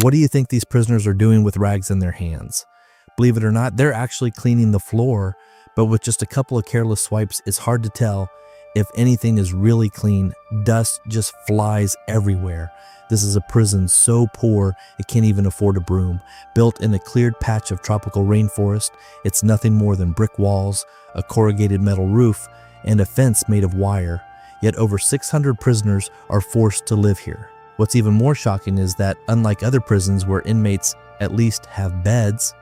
What do you think these prisoners are doing with rags in their hands? Believe it or not, they're actually cleaning the floor, but with just a couple of careless swipes, it's hard to tell if anything is really clean. Dust just flies everywhere. This is a prison so poor it can't even afford a broom. Built in a cleared patch of tropical rainforest, it's nothing more than brick walls, a corrugated metal roof, and a fence made of wire. Yet over 600 prisoners are forced to live here. What's even more shocking is that, unlike other prisons where inmates at least have beds,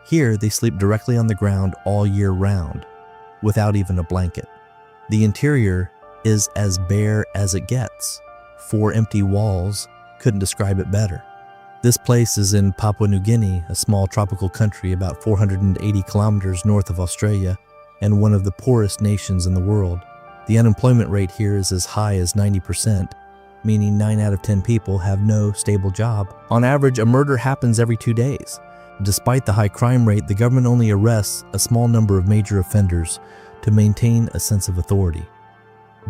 here they sleep directly on the ground all year round, without even a blanket. The interior is as bare as it gets. 4 empty walls couldn't describe it better. This place is in Papua New Guinea, a small tropical country about 480 kilometers north of Australia, and one of the poorest nations in the world. The unemployment rate here is as high as 90%, meaning 9 out of 10 people have no stable job. On average, a murder happens every 2 days. Despite the high crime rate, the government only arrests a small number of major offenders to maintain a sense of authority.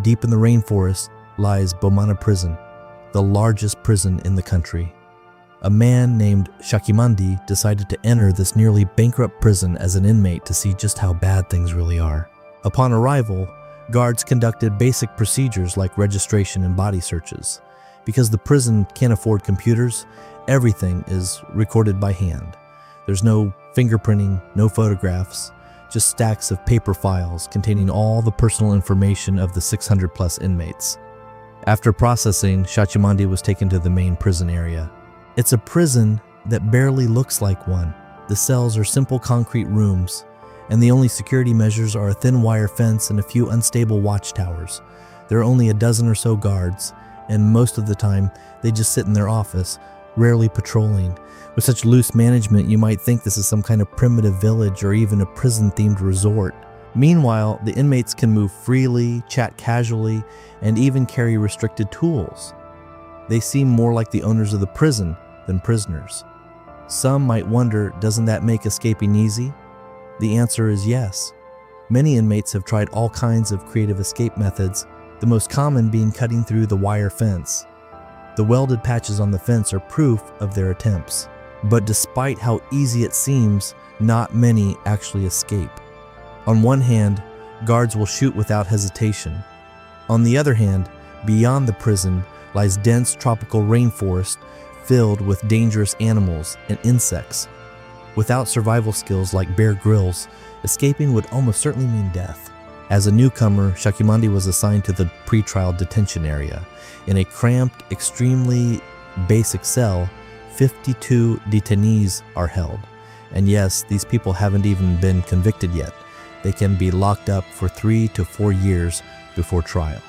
Deep in the rainforest lies Bomana Prison, the largest prison in the country. A man named Shakimandi decided to enter this nearly bankrupt prison as an inmate to see just how bad things really are. Upon arrival, guards conducted basic procedures like registration and body searches. Because the prison can't afford computers, everything is recorded by hand. There's no fingerprinting, no photographs, just stacks of paper files containing all the personal information of the 600 plus inmates. After processing, Shakimandi was taken to the main prison area. It's a prison that barely looks like one. The cells are simple concrete rooms, and the only security measures are a thin wire fence and a few unstable watchtowers. There are only a dozen or so guards, and most of the time they just sit in their office, rarely patrolling. With such loose management, you might think this is some kind of primitive village or even a prison-themed resort. Meanwhile, the inmates can move freely, chat casually, and even carry restricted tools. They seem more like the owners of the prison than prisoners. Some might wonder, doesn't that make escaping easy? The answer is yes. Many inmates have tried all kinds of creative escape methods, the most common being cutting through the wire fence. The welded patches on the fence are proof of their attempts. But despite how easy it seems, not many actually escape. On one hand, guards will shoot without hesitation. On the other hand, beyond the prison lies dense tropical rainforest filled with dangerous animals and insects. Without survival skills like Bear Grylls, escaping would almost certainly mean death. As a newcomer, Shakimandi was assigned to the pretrial detention area. In a cramped, extremely basic cell, 52 detainees are held. And yes, these people haven't even been convicted yet. They can be locked up for 3 to 4 years before trial.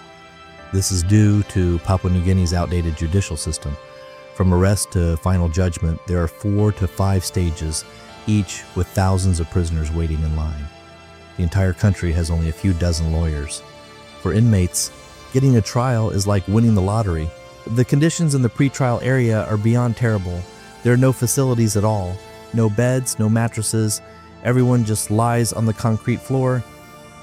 This is due to Papua New Guinea's outdated judicial system. From arrest to final judgment, there are 4 to 5 stages, each with thousands of prisoners waiting in line. The entire country has only a few dozen lawyers. For inmates, getting a trial is like winning the lottery. The conditions in the pretrial area are beyond terrible. There are no facilities at all, no beds, no mattresses. Everyone just lies on the concrete floor.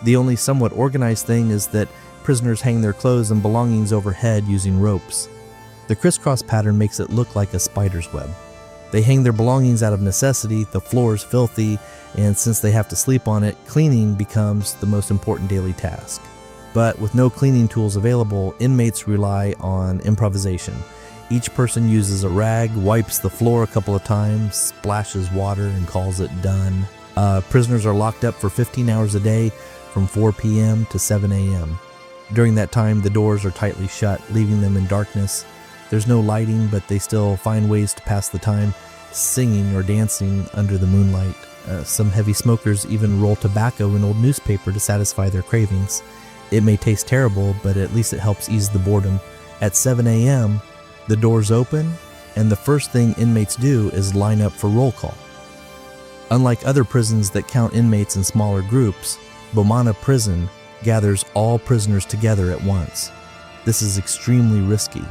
The only somewhat organized thing is that prisoners hang their clothes and belongings overhead using ropes. The crisscross pattern makes it look like a spider's web. They hang their belongings out of necessity, the floor is filthy, and since they have to sleep on it, cleaning becomes the most important daily task. But with no cleaning tools available, inmates rely on improvisation. Each person uses a rag, wipes the floor a couple of times, splashes water, and calls it done. Prisoners are locked up for 15 hours a day from 4 p.m. to 7 a.m. During that time, the doors are tightly shut, leaving them in darkness. There's no lighting, but they still find ways to pass the time, singing or dancing under the moonlight. Some heavy smokers even roll tobacco in old newspaper to satisfy their cravings. It may taste terrible, but at least it helps ease the boredom. At 7 a.m., the doors open, and the first thing inmates do is line up for roll call. Unlike other prisons that count inmates in smaller groups, Bomana Prison gathers all prisoners together at once. This is extremely risky.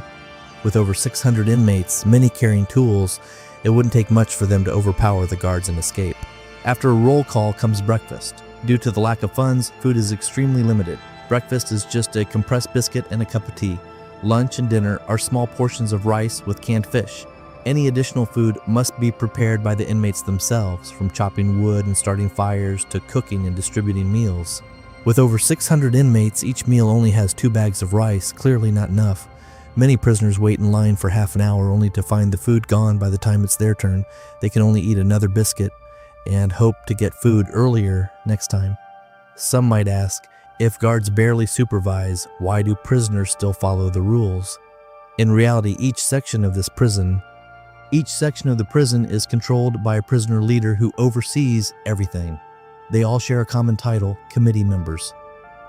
With over 600 inmates, many carrying tools, it wouldn't take much for them to overpower the guards and escape. After a roll call comes breakfast. Due to the lack of funds, food is extremely limited. Breakfast is just a compressed biscuit and a cup of tea. Lunch and dinner are small portions of rice with canned fish. Any additional food must be prepared by the inmates themselves, from chopping wood and starting fires to cooking and distributing meals. With over 600 inmates, each meal only has 2 bags of rice, clearly not enough. Many prisoners wait in line for half an hour only to find the food gone by the time it's their turn. They can only eat another biscuit and hope to get food earlier next time. Some might ask, if guards barely supervise, why do prisoners still follow the rules? In reality, each section of the prison is controlled by a prisoner leader who oversees everything. They all share a common title, committee members.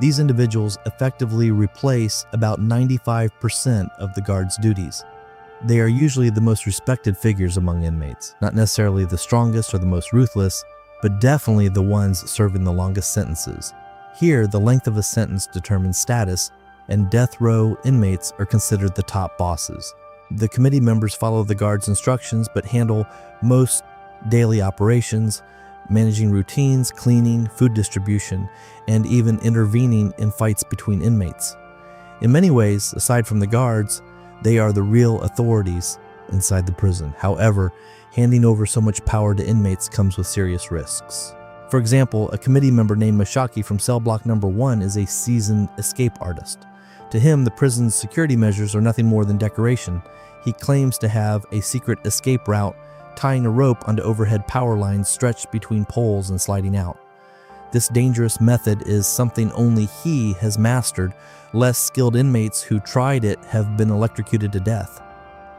These individuals effectively replace about 95% of the guards' duties. They are usually the most respected figures among inmates, not necessarily the strongest or the most ruthless, but definitely the ones serving the longest sentences. Here, the length of a sentence determines status, and death row inmates are considered the top bosses. The committee members follow the guards' instructions but handle most daily operations, managing routines, cleaning, food distribution, and even intervening in fights between inmates. In many ways, aside from the guards, they are the real authorities inside the prison. However, handing over so much power to inmates comes with serious risks. For example, a committee member named Mashaki from cell block number 1 is a seasoned escape artist. To him, the prison's security measures are nothing more than decoration. He claims to have a secret escape route, tying a rope onto overhead power lines stretched between poles and sliding out. This dangerous method is something only he has mastered. Less skilled inmates who tried it have been electrocuted to death.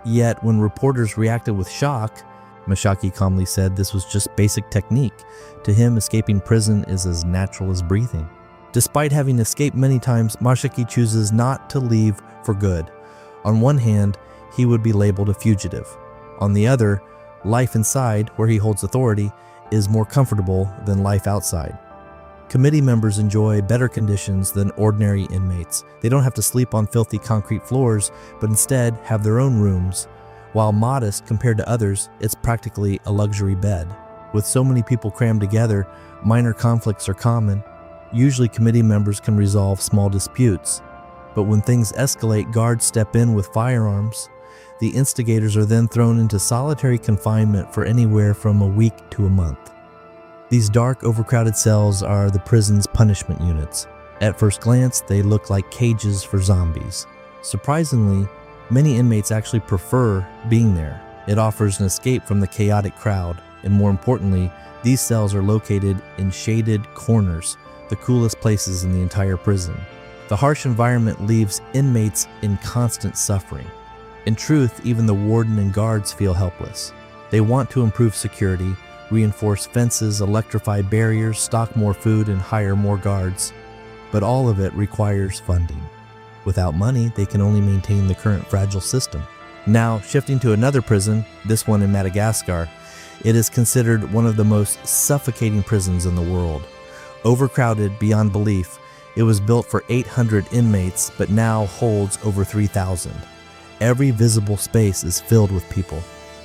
Yet, when reporters reacted with shock, Mashaki calmly said this was just basic technique. To him, escaping prison is as natural as breathing. Despite having escaped many times, Mashaki chooses not to leave for good. On one hand, he would be labeled a fugitive. On the other, life inside, where he holds authority, is more comfortable than life outside. Committee members enjoy better conditions than ordinary inmates. They don't have to sleep on filthy concrete floors, but instead have their own rooms. While modest compared to others, it's practically a luxury bed. With so many people crammed together, minor conflicts are common. Usually committee members can resolve small disputes. But when things escalate, guards step in with firearms. The instigators are then thrown into solitary confinement for anywhere from a week to a month. These dark, overcrowded cells are the prison's punishment units. At first glance, they look like cages for zombies. Surprisingly, many inmates actually prefer being there. It offers an escape from the chaotic crowd, and more importantly, these cells are located in shaded corners, the coolest places in the entire prison. The harsh environment leaves inmates in constant suffering. In truth, even the warden and guards feel helpless. They want to improve security, reinforce fences, electrify barriers, stock more food, and hire more guards. But all of it requires funding. Without money, they can only maintain the current fragile system. Now, shifting to another prison, this one in Madagascar, it is considered one of the most suffocating prisons in the world. Overcrowded beyond belief, it was built for 800 inmates, but now holds over 3,000. Every visible space is filled with people.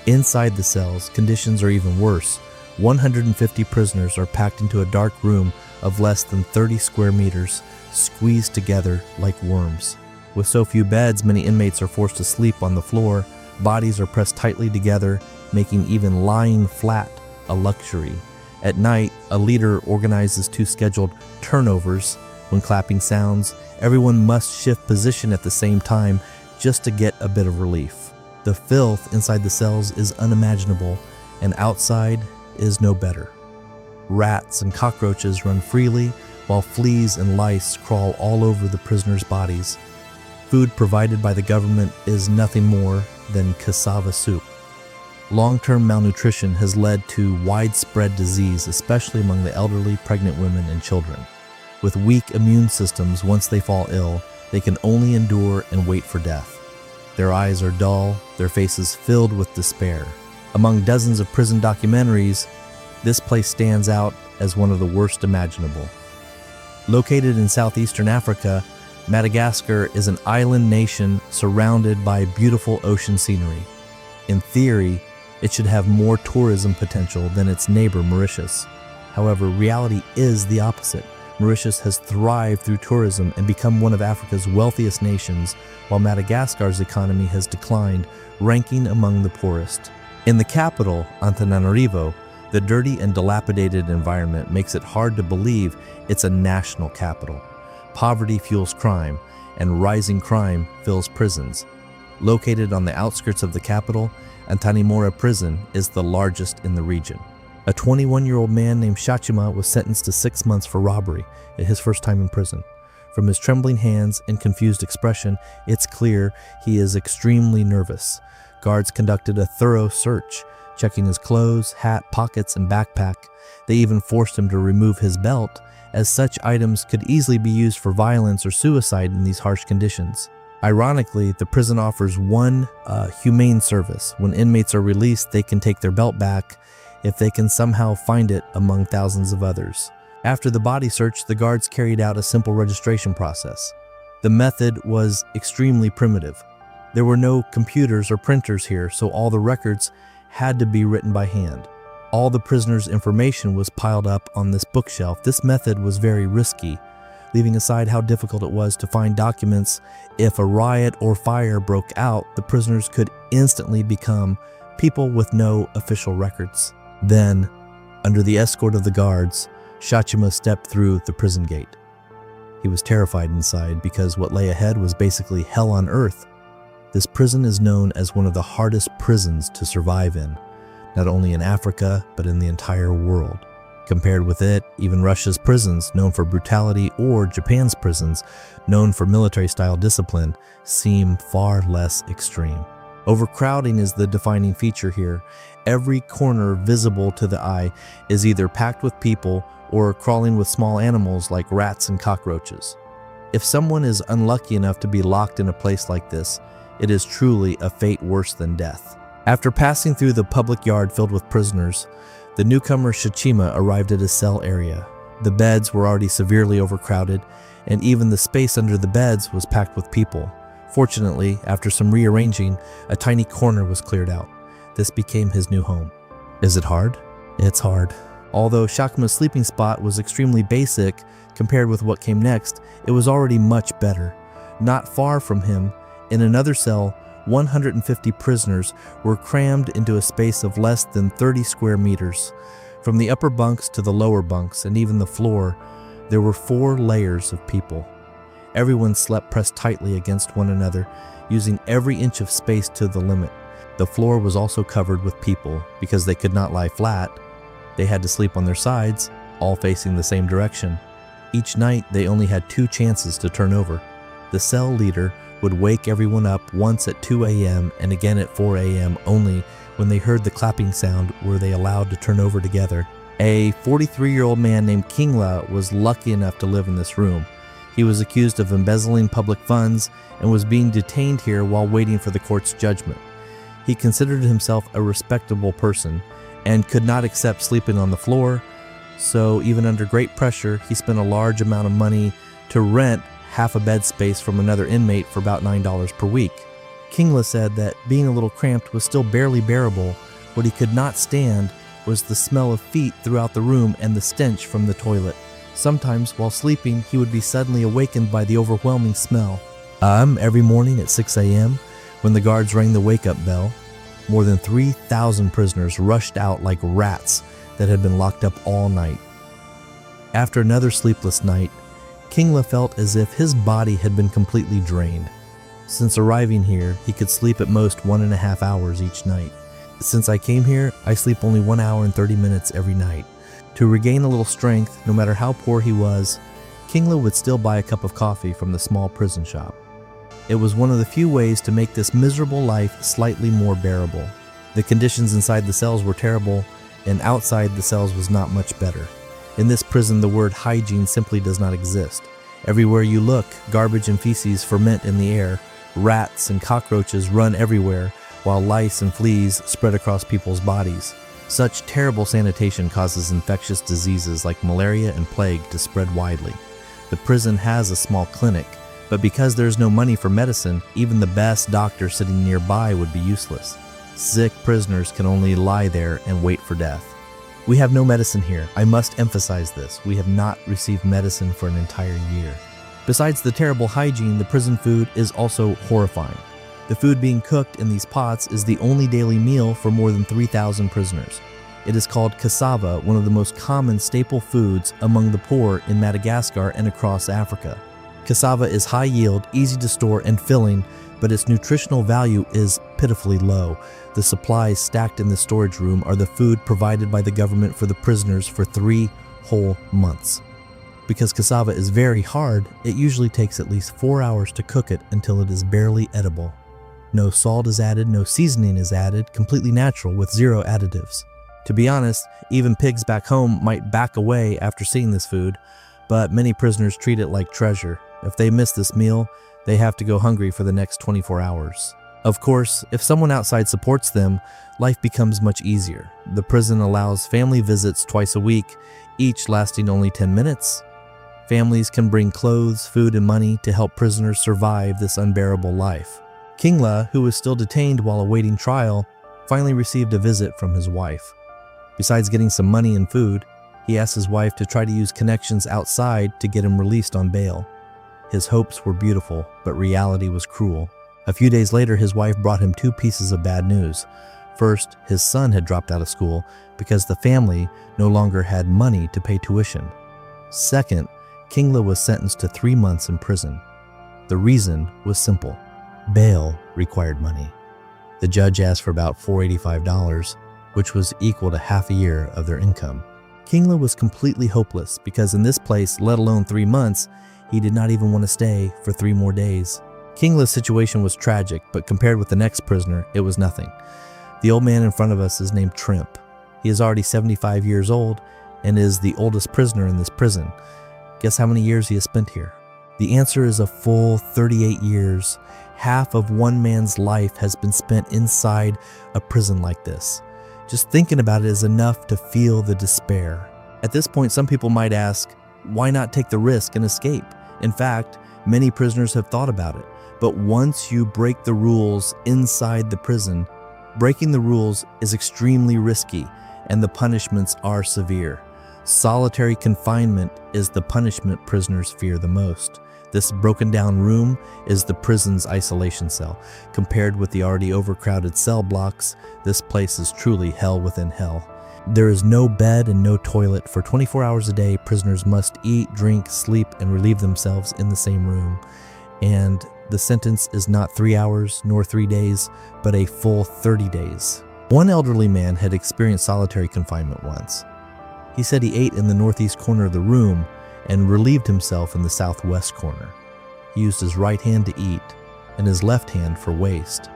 Inside the cells, conditions are even worse. 150 prisoners are packed into a dark room of less than 30 square meters, squeezed together like worms. With so few beds, many inmates are forced to sleep on the floor. Bodies are pressed tightly together, making even lying flat a luxury. At night, a leader organizes 2 scheduled turnovers. When clapping sounds, everyone must shift position at the same time just to get a bit of relief. The filth inside the cells is unimaginable, and outside is no better. Rats and cockroaches run freely, while fleas and lice crawl all over the prisoners' bodies. Food provided by the government is nothing more than cassava soup. Long-term malnutrition has led to widespread disease, especially among the elderly, pregnant women, and children. With weak immune systems, once they fall ill, they can only endure and wait for death. Their eyes are dull, their faces filled with despair. Among dozens of prison documentaries, this place stands out as one of the worst imaginable. Located in southeastern Africa, Madagascar is an island nation surrounded by beautiful ocean scenery. In theory, it should have more tourism potential than its neighbor Mauritius. However, reality is the opposite. Mauritius has thrived through tourism and become one of Africa's wealthiest nations, while Madagascar's economy has declined, ranking among the poorest. In the capital, Antananarivo, the dirty and dilapidated environment makes it hard to believe it's a national capital. Poverty fuels crime, and rising crime fills prisons. Located on the outskirts of the capital, Antanimora prison is the largest in the region. A 21-year-old man named Shachima was sentenced to 6 months for robbery at his first time in prison. From his trembling hands and confused expression, it's clear he is extremely nervous. Guards conducted a thorough search, checking his clothes, hat, pockets, and backpack. They even forced him to remove his belt, as such items could easily be used for violence or suicide in these harsh conditions. Ironically, the prison offers one humane service. When inmates are released, they can take their belt back if they can somehow find it among thousands of others. After the body search, the guards carried out a simple registration process. The method was extremely primitive. There were no computers or printers here, so all the records had to be written by hand. All the prisoners' information was piled up on this bookshelf. This method was very risky, leaving aside how difficult it was to find documents. If a riot or fire broke out, the prisoners could instantly become people with no official records. Then, under the escort of the guards, Shachima stepped through the prison gate. He was terrified inside because what lay ahead was basically hell on earth. This prison is known as one of the hardest prisons to survive in, not only in Africa, but in the entire world. Compared with it, even Russia's prisons, known for brutality, or Japan's prisons, known for military-style discipline, seem far less extreme. Overcrowding is the defining feature here. Every corner visible to the eye is either packed with people or crawling with small animals like rats and cockroaches. If someone is unlucky enough to be locked in a place like this, it is truly a fate worse than death. After passing through the public yard filled with prisoners, the newcomer Shachima arrived at his cell area. The beds were already severely overcrowded, and even the space under the beds was packed with people. Fortunately, after some rearranging, a tiny corner was cleared out. This became his new home. Is it hard? It's hard. Although Shachima's sleeping spot was extremely basic compared with what came next, it was already much better. Not far from him, in another cell, 150 prisoners were crammed into a space of less than 30 square meters. From the upper bunks to the lower bunks and even the floor, there were 4 layers of people. Everyone slept pressed tightly against one another, using every inch of space to the limit. The floor was also covered with people. Because they could not lie flat, they had to sleep on their sides, all facing the same direction. Each night, they only had 2 chances to turn over. The cell leader would wake everyone up once at 2 a.m. and again at 4 a.m. only when they heard the clapping sound were they allowed to turn over together. A 43-year-old man named Kingla was lucky enough to live in this room. He was accused of embezzling public funds and was being detained here while waiting for the court's judgment. He considered himself a respectable person and could not accept sleeping on the floor, so even under great pressure, he spent a large amount of money to rent half a bed space from another inmate for about $9 per week. Kingla said that being a little cramped was still barely bearable. What he could not stand was the smell of feet throughout the room and the stench from the toilet. Sometimes, while sleeping, he would be suddenly awakened by the overwhelming smell. Every morning at 6 a.m., when the guards rang the wake-up bell, more than 3,000 prisoners rushed out like rats that had been locked up all night. After another sleepless night, Kingla felt as if his body had been completely drained. Since arriving here, he could sleep at most 1.5 hours each night. Since I came here, I sleep only 1 hour and 30 minutes every night. To regain a little strength, no matter how poor he was, Kingla would still buy a cup of coffee from the small prison shop. It was one of the few ways to make this miserable life slightly more bearable. The conditions inside the cells were terrible, and outside the cells was not much better. In this prison, the word hygiene simply does not exist. Everywhere you look, garbage and feces ferment in the air, rats and cockroaches run everywhere, while lice and fleas spread across people's bodies. Such terrible sanitation causes infectious diseases like malaria and plague to spread widely. The prison has a small clinic, but because there's no money for medicine, even the best doctor sitting nearby would be useless. Sick prisoners can only lie there and wait for death. We have no medicine here. I must emphasize this. We have not received medicine for an entire year. Besides the terrible hygiene, the prison food is also horrifying. The food being cooked in these pots is the only daily meal for more than 3,000 prisoners. It is called cassava, one of the most common staple foods among the poor in Madagascar and across Africa. Cassava is high yield, easy to store, and filling, but its nutritional value is pitifully low. The supplies stacked in the storage room are the food provided by the government for the prisoners for 3 whole months. Because cassava is very hard, it usually takes at least 4 hours to cook it until it is barely edible. No salt is added, no seasoning is added, completely natural with 0 additives. To be honest, even pigs back home might back away after seeing this food, but many prisoners treat it like treasure. If they miss this meal, they have to go hungry for the next 24 hours. Of course, if someone outside supports them, life becomes much easier. The prison allows family visits twice a week, each lasting only 10 minutes. Families can bring clothes, food, and money to help prisoners survive this unbearable life. Kingla, who was still detained while awaiting trial, finally received a visit from his wife. Besides getting some money and food, he asked his wife to try to use connections outside to get him released on bail. His hopes were beautiful, but reality was cruel. A few days later, his wife brought him 2 pieces of bad news. First, his son had dropped out of school because the family no longer had money to pay tuition. Second, Kingla was sentenced to 3 months in prison. The reason was simple. Bail required money. The judge asked for about $485, which was equal to half a year of their income. Kingla was completely hopeless because in this place, let alone 3 months, he did not even want to stay for 3 more days. Kingla's situation was tragic, but compared with the next prisoner, it was nothing. The old man in front of us is named Trimp. He is already 75 years old and is the oldest prisoner in this prison. Guess how many years he has spent here? The answer is a full 38 years. Half of one man's life has been spent inside a prison like this. Just thinking about it is enough to feel the despair. At this point, some people might ask, why not take the risk and escape? In fact, many prisoners have thought about it. But once you break the rules inside the prison, breaking the rules is extremely risky and the punishments are severe. Solitary confinement is the punishment prisoners fear the most. This broken down room is the prison's isolation cell. Compared with the already overcrowded cell blocks, this place is truly hell within hell. There is no bed and no toilet. For 24 hours a day, prisoners must eat, drink, sleep, and relieve themselves in the same room. And the sentence is not 3 hours nor 3 days, but a full 30 days. One elderly man had experienced solitary confinement once. He said he ate in the northeast corner of the room and relieved himself in the southwest corner. He used his right hand to eat and his left hand for waste.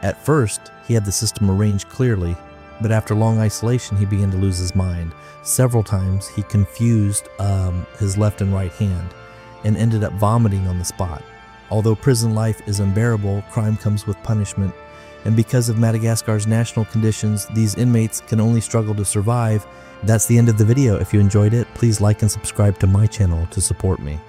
At first, he had the system arranged clearly, but after long isolation, he began to lose his mind. Several times, he confused his left and right hand and ended up vomiting on the spot. Although prison life is unbearable, crime comes with punishment, and because of Madagascar's national conditions, these inmates can only struggle to survive. That's the end of the video. If you enjoyed it, please like and subscribe to my channel to support me.